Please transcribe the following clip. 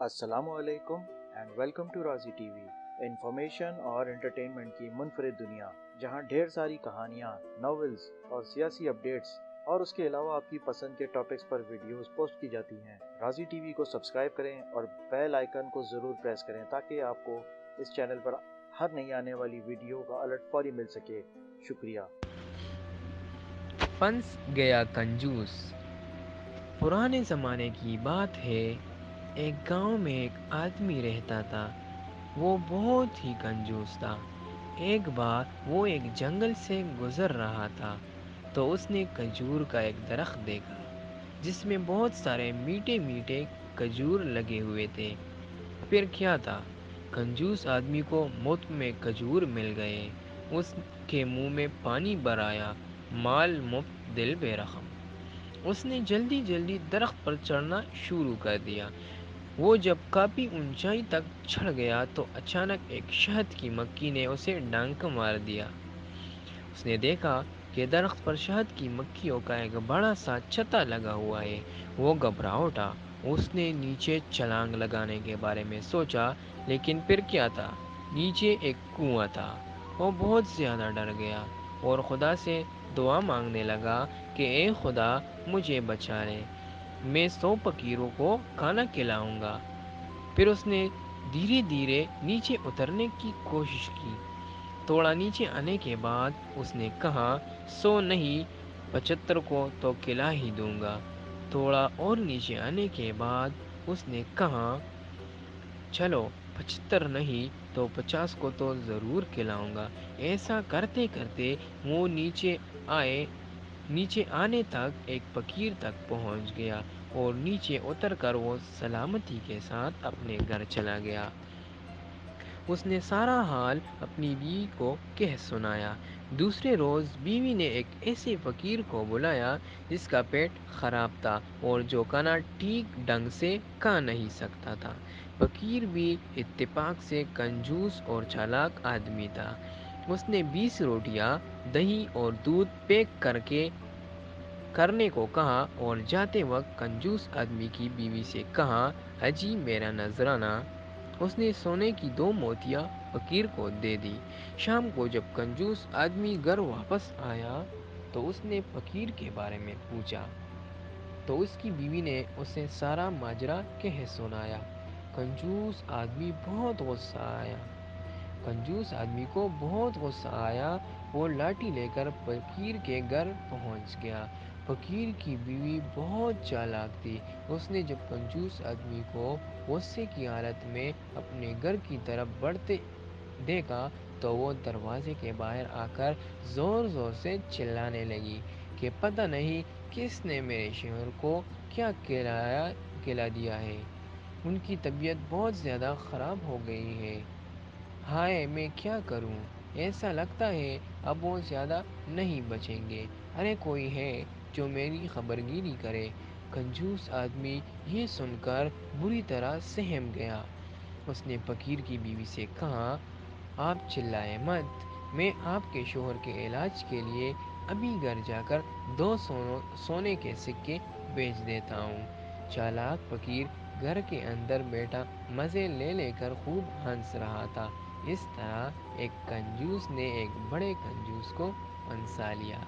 अस्सलाम वालेकुम and welcome to राजी टीवी। इंफॉर्मेशन और एंटरटेनमेंट की मुनफरिद दुनिया, जहां ढेर सारी कहानियां, नॉवेल्स और सियासी अपडेट्स और उसके अलावा आपकी पसंद के टॉपिक्स पर वीडियोस पोस्ट की जाती हैं। राजी टीवी को सब्सक्राइब करें और बेल आइकन को ज़रूर प्रेस करें ताकि आपको इस चैनल पर हर नई आने वाली वीडियो का अलर्ट फौरी मिल सके। शुक्रिया। फंस गया कंजूस। पुराने ज़माने की बात है। एक गांव में एक आदमी रहता था। वो बहुत ही कंजूस था। एक बार वो एक जंगल से गुजर रहा था तो उसने खजूर का एक दरख्त देखा जिसमें बहुत सारे मीठे मीठे खजूर लगे हुए थे। फिर क्या था, कंजूस आदमी को मुफ्त में खजूर मिल गए। उसके मुंह में पानी भर आया। माल मुफ्त दिल बेरहम। उसने जल्दी जल्दी दरख्त पर चढ़ना शुरू कर दिया। वो जब काफ़ी ऊंचाई तक चढ़ गया तो अचानक एक शहद की मक्खी ने उसे डंक मार दिया। उसने देखा कि दरख्त पर शहद की मक्खियों का एक बड़ा सा छत्ता लगा हुआ है। वो घबरा उठा। उसने नीचे छलांग लगाने के बारे में सोचा, लेकिन फिर क्या था, नीचे एक कुआं था। वो बहुत ज़्यादा डर गया और खुदा से दुआ मांगने लगा कि ए खुदा, मुझे बचा ले, मैं 100 फकीरों को खाना खिलाऊंगा। फिर उसने धीरे धीरे नीचे उतरने की कोशिश की। थोड़ा नीचे आने के बाद उसने कहा, 100 नहीं, 75 को तो खिला ही दूंगा। थोड़ा और नीचे आने के बाद उसने कहा, चलो 75 नहीं तो 50 को तो ज़रूर खिलाऊंगा। ऐसा करते करते वो नीचे आने तक एक फकीर तक पहुंच गया और नीचे उतरकर वो सलामती के साथ अपने घर चला गया। उसने सारा हाल अपनी बीवी को कह सुनाया। दूसरे रोज़ बीवी ने एक ऐसे फ़कीर को बुलाया जिसका पेट ख़राब था और जो खाना ठीक ढंग से खा नहीं सकता था। फ़कीर भी इत्तेफाक से कंजूस और चालाक आदमी था। उसने 20 रोटियां, दही और दूध पैक करने को कहा और जाते वक्त कंजूस आदमी की बीवी से कहा, अजी मेरा नजराना। उसने सोने की 2 मोतियां फकीर को दे दी। शाम को जब कंजूस आदमी घर वापस आया तो उसने फकीर के बारे में पूछा तो उसकी बीवी ने उसे सारा माजरा कह सुनाया। कंजूस आदमी बहुत गुस्सा आया कंजूस आदमी को बहुत गुस्सा आया। वो लाठी लेकर फकीर के घर पहुंच गया। फकीर की बीवी बहुत चालाक थी। उसने जब कंजूस आदमी को गुस्से की हालत में अपने घर की तरफ बढ़ते देखा तो वो दरवाजे के बाहर आकर ज़ोर ज़ोर से चिल्लाने लगी कि पता नहीं किसने मेरे शोहर को क्या खिला दिया है। उनकी तबीयत बहुत ज़्यादा ख़राब हो गई है। हाय, मैं क्या करूं? ऐसा लगता है अब वो ज़्यादा नहीं बचेंगे। अरे कोई है जो मेरी खबरगिरी करे। कंजूस आदमी ये सुनकर बुरी तरह सहम गया। उसने फकीर की बीवी से कहा, आप चिल्लाए मत, मैं आपके शोहर के इलाज के लिए अभी घर जाकर 2 सोने के सिक्के बेच देता हूँ। चालाक फकीर घर के अंदर बैठा मज़े ले लेकर खूब हंस रहा था। इस तरह एक कंजूस ने एक बड़े कंजूस को फंसा लिया।